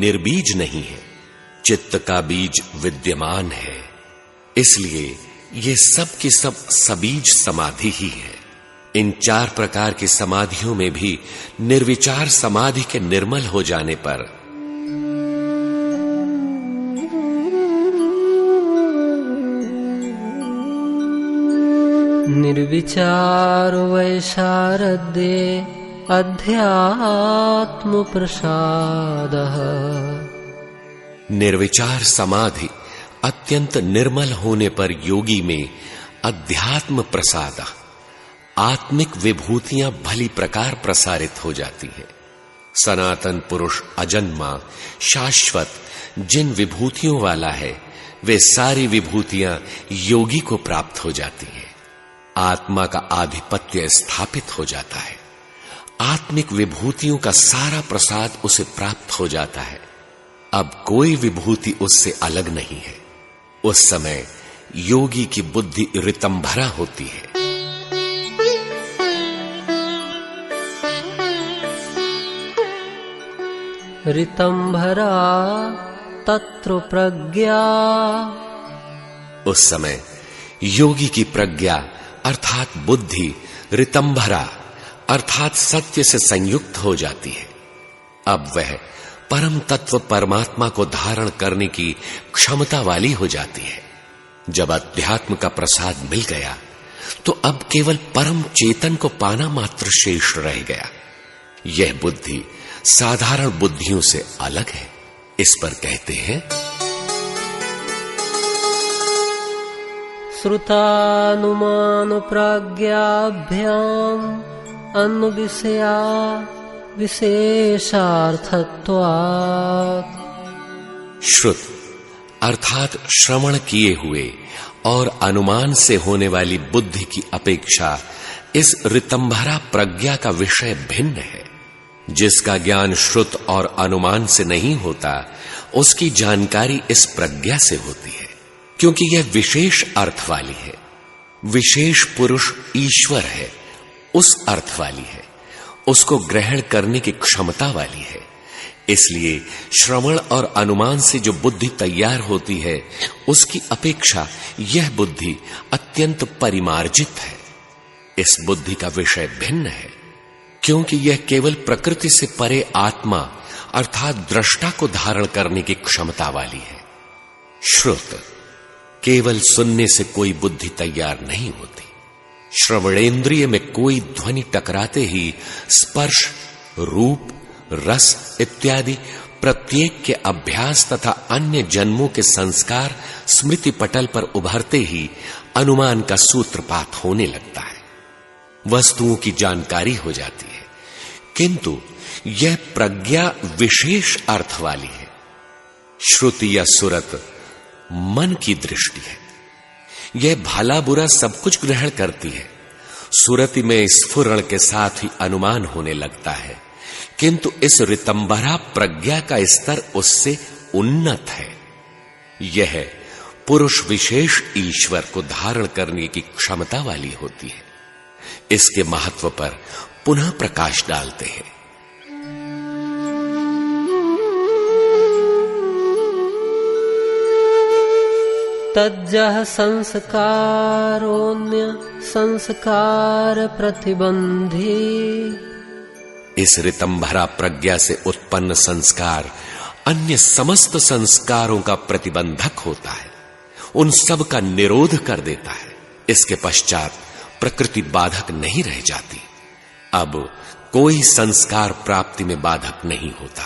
निर्बीज नहीं है। चित्त का बीज विद्यमान है, इसलिए ये सब की सब सबीज समाधि ही है। इन 4 प्रकार की समाधियों में भी निर्विचार समाधि के निर्मल हो जाने पर निर्विचार वैशारद्ये अध्यात्म प्रसादः। निर्विचार समाधि अत्यंत निर्मल होने पर योगी में अध्यात्म प्रसाद, आत्मिक विभूतियां भली प्रकार प्रसारित हो जाती है। सनातन पुरुष अजन्मा शाश्वत जिन विभूतियों वाला है, वे सारी विभूतियां योगी को प्राप्त हो जाती हैं। आत्मा का आधिपत्य स्थापित हो जाता है। आत्मिक विभूतियों का सारा प्रसाद उसे प्राप्त हो जाता है। अब कोई विभूति उससे अलग नहीं है। उस समय योगी की बुद्धि ऋतंभरा होती है। ऋतंभरा तत्र प्रज्ञा। उस समय योगी की प्रज्ञा अर्थात बुद्धि ऋतंभरा अर्थात सत्य से संयुक्त हो जाती है। अब वह परम तत्व परमात्मा को धारण करने की क्षमता वाली हो जाती है। जब अध्यात्म का प्रसाद मिल गया तो अब केवल परम चेतन को पाना मात्र शेष रह गया। यह बुद्धि साधारण बुद्धियों से अलग है। इस पर कहते हैं, श्रुतानुमान प्राज्ञाभ्याम अन्विषया विशेषार्थत्वात्। श्रुत अर्थात श्रवण किए हुए और अनुमान से होने वाली बुद्धि की अपेक्षा इस ऋतंभरा प्रज्ञा का विषय भिन्न है। जिसका ज्ञान श्रुत और अनुमान से नहीं होता, उसकी जानकारी इस प्रज्ञा से होती है, क्योंकि यह विशेष अर्थ वाली है। विशेष पुरुष ईश्वर है, उस अर्थ वाली है, उसको ग्रहण करने की क्षमता वाली है। इसलिए श्रवण और अनुमान से जो बुद्धि तैयार होती है, उसकी अपेक्षा यह बुद्धि अत्यंत परिमार्जित है। इस बुद्धि का विषय भिन्न है, क्योंकि यह केवल प्रकृति से परे आत्मा अर्थात दृष्टा को धारण करने की क्षमता वाली है। श्रुत केवल सुनने से कोई बुद्धि तैयार नहीं होती। श्रवणेन्द्रिय में कोई ध्वनि टकराते ही स्पर्श, रूप, रस इत्यादि प्रत्येक के अभ्यास तथा अन्य जन्मों के संस्कार स्मृति पटल पर उभरते ही अनुमान का सूत्रपात होने लगता है, वस्तुओं की जानकारी हो जाती है। किंतु यह प्रज्ञा विशेष अर्थ वाली है। श्रुति या सुरत मन की दृष्टि है। यह भला बुरा सब कुछ ग्रहण करती है। सुरति में स्फुरण के साथ ही अनुमान होने लगता है, किंतु इस ऋतंभरा प्रज्ञा का स्तर उससे उन्नत है। यह पुरुष विशेष ईश्वर को धारण करने की क्षमता वाली होती है। इसके महत्व पर पुनः प्रकाश डालते हैं। तज्जः संस्कारोन्य संस्कार प्रतिबंधी। इस ऋतंभरा प्रज्ञा से उत्पन्न संस्कार अन्य समस्त संस्कारों का प्रतिबंधक होता है, उन सब का निरोध कर देता है। इसके पश्चात प्रकृति बाधक नहीं रह जाती। अब कोई संस्कार प्राप्ति में बाधक नहीं होता।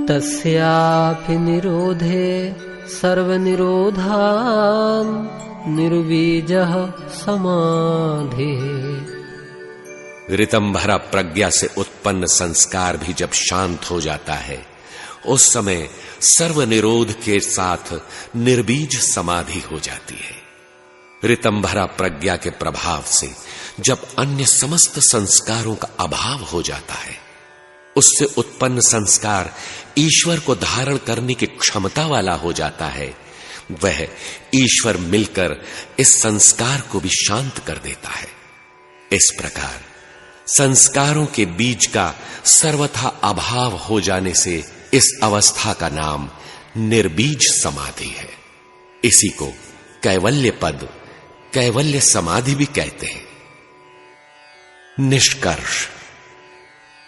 तस्यापि निरोधे सर्वनिरोधान् निर्बीजः समाधिः। ऋतंभरा प्रज्ञा से उत्पन्न संस्कार भी जब शांत हो जाता है, उस समय सर्वनिरोध के साथ निर्बीज समाधि हो जाती है। ऋतंभरा प्रज्ञा के प्रभाव से जब अन्य समस्त संस्कारों का अभाव हो जाता है, उससे उत्पन्न संस्कार ईश्वर को धारण करने की क्षमता वाला हो जाता है। वह ईश्वर मिलकर इस संस्कार को भी शांत कर देता है। इस प्रकार संस्कारों के बीज का सर्वथा अभाव हो जाने से इस अवस्था का नाम निर्बीज समाधि है। इसी को कैवल्य पद, कैवल्य समाधि भी कहते हैं। निष्कर्ष,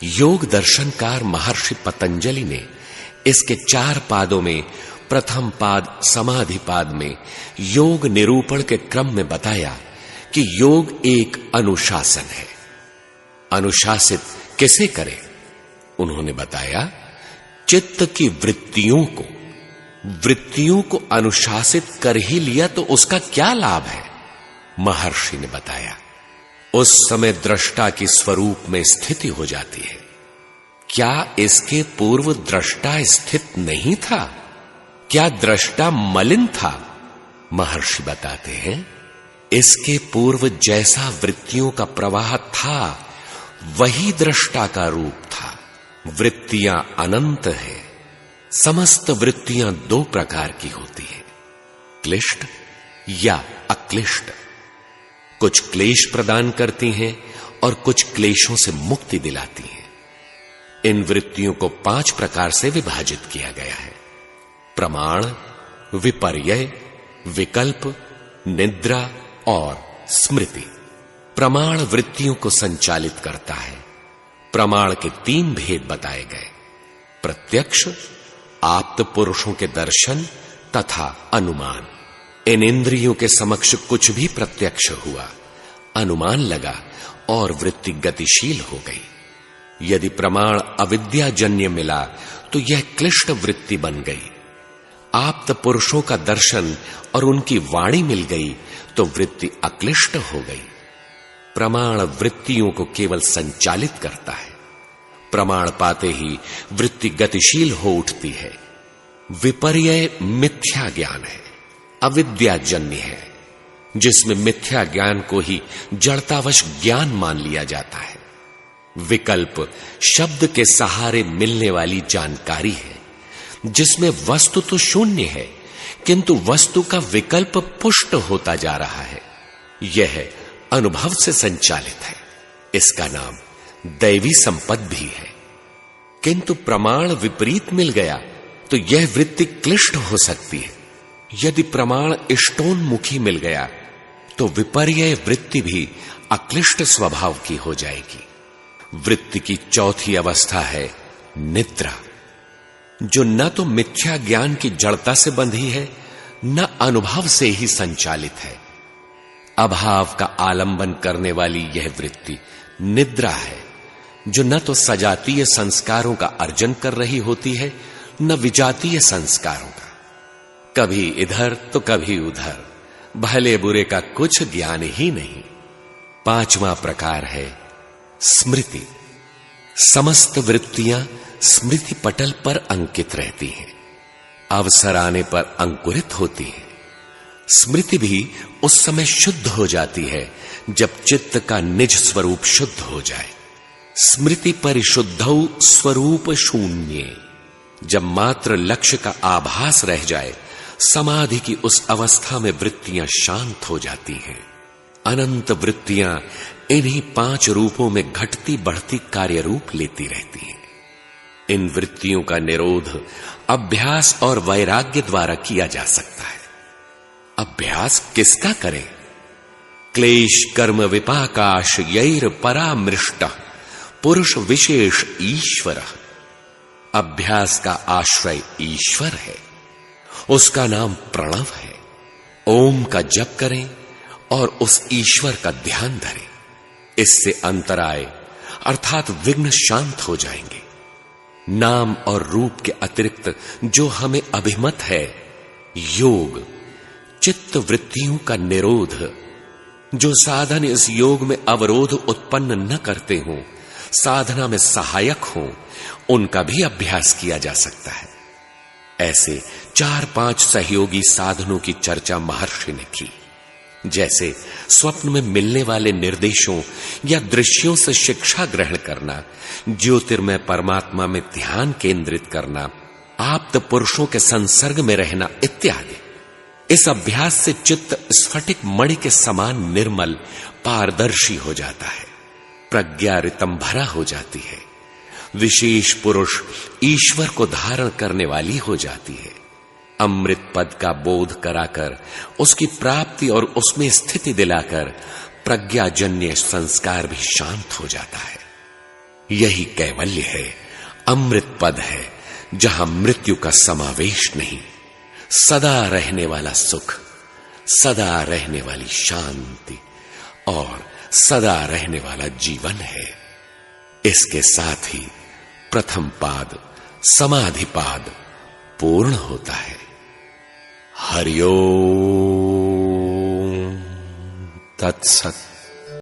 योग दर्शनकार महर्षि पतंजलि ने इसके 4 पादों में प्रथम पाद समाधि पाद में योग निरूपण के क्रम में बताया कि योग एक अनुशासन है। अनुशासित किसे करें? उन्होंने बताया, चित्त की वृत्तियों को अनुशासित कर ही लिया तो उसका क्या लाभ है? महर्षि ने बताया, उस समय दृष्टा की स्वरूप में स्थिति हो जाती है। क्या इसके पूर्व दृष्टा स्थित नहीं था? क्या दृष्टा मलिन था? महर्षि बताते हैं, इसके पूर्व जैसा वृत्तियों का प्रवाह था वही दृष्टा का रूप था। वृत्तियां अनंत है। समस्त वृत्तियां 2 प्रकार की होती है, क्लिष्ट या अक्लिष्ट। कुछ क्लेश प्रदान करती हैं और कुछ क्लेशों से मुक्ति दिलाती हैं। इन वृत्तियों को 5 प्रकार से विभाजित किया गया है: प्रमाण, विपर्यय, विकल्प, निद्रा और स्मृति। प्रमाण वृत्तियों को संचालित करता है। प्रमाण के 3 भेद बताए गए: प्रत्यक्ष, आप्त पुरुषों के दर्शन तथा अनुमान। इन इंद्रियों के समक्ष कुछ भी प्रत्यक्ष हुआ, अनुमान लगा और वृत्ति गतिशील हो गई। यदि प्रमाण अविद्याजन्य मिला तो यह क्लिष्ट वृत्ति बन गई। आप्त पुरुषों का दर्शन और उनकी वाणी मिल गई तो वृत्ति अक्लिष्ट हो गई। प्रमाण वृत्तियों को केवल संचालित करता है। प्रमाण पाते ही वृत्ति गतिशील हो उठती है। विपर्यय मिथ्या ज्ञान है, अविद्याजन्य है, जिसमें मिथ्या ज्ञान को ही जड़तावश ज्ञान मान लिया जाता है। विकल्प शब्द के सहारे मिलने वाली जानकारी है, जिसमें वस्तु तो शून्य है किंतु वस्तु का विकल्प पुष्ट होता जा रहा है। यह अनुभव से संचालित है। इसका नाम दैवी संपद भी है। किंतु प्रमाण विपरीत मिल गया तो यह वृत्ति क्लिष्ट हो सकती है। यदि प्रमाण इष्टोन्मुखी मिल गया तो विपर्यय वृत्ति भी अक्लिष्ट स्वभाव की हो जाएगी। वृत्ति की चौथी अवस्था है निद्रा, जो न तो मिथ्या ज्ञान की जड़ता से बंधी है न अनुभव से ही संचालित है। अभाव का आलंबन करने वाली यह वृत्ति निद्रा है, जो न तो सजातीय संस्कारों का अर्जन कर रही होती है न विजातीय संस्कारों का। कभी इधर तो कभी उधर, भले बुरे का कुछ ज्ञान ही नहीं। 5वां प्रकार है स्मृति। समस्त वृत्तियां स्मृति पटल पर अंकित रहती हैं, अवसर आने पर अंकुरित होती हैं। स्मृति भी उस समय शुद्ध हो जाती है जब चित्त का निज स्वरूप शुद्ध हो जाए। स्मृति परिशुद्धौ स्वरूप शून्ये, जब मात्र लक्ष्य का आभास रह जाए, समाधि की उस अवस्था में वृत्तियां शांत हो जाती हैं। अनंत वृत्तियां इन्हीं 5 रूपों में घटती बढ़ती कार्य रूप लेती रहती हैं। इन वृत्तियों का निरोध अभ्यास और वैराग्य द्वारा किया जा सकता है। अभ्यास किसका करें? क्लेश कर्म विपाकाश यैर परामृष्ट पुरुष विशेष ईश्वर। अभ्यास का आश्रय ईश्वर है, उसका नाम प्रणव है। ओम का जप करें और उस ईश्वर का ध्यान धरें। इससे अंतराय अर्थात विघ्न शांत हो जाएंगे। नाम और रूप के अतिरिक्त जो हमें अभिमत है, योग, चित्त वृत्तियों का निरोध, जो साधन इस योग में अवरोध उत्पन्न न करते हों, साधना में सहायक हों, उनका भी अभ्यास किया जा सकता है। ऐसे 4-5 सहयोगी साधनों की चर्चा महर्षि ने की, जैसे स्वप्न में मिलने वाले निर्देशों या दृश्यों से शिक्षा ग्रहण करना, ज्योतिर्मय परमात्मा में ध्यान केंद्रित करना, आप्त पुरुषों के संसर्ग में रहना इत्यादि। इस अभ्यास से चित्त स्फटिक मणि के समान निर्मल, पारदर्शी हो जाता है, प्रज्ञा ऋतंभरा हो जाती है, विशेष पुरुष ईश्वर को धारण करने वाली हो जाती है। अमृत पद का बोध कराकर, उसकी प्राप्ति और उसमें स्थिति दिलाकर प्रज्ञाजन्य संस्कार भी शांत हो जाता है। यही कैवल्य है, अमृत पद है, जहां मृत्यु का समावेश नहीं, सदा रहने वाला सुख, सदा रहने वाली शांति और सदा रहने वाला जीवन है। इसके साथ ही प्रथम पाद समाधि पाद पूर्ण होता है। हरि ओम तत्सत।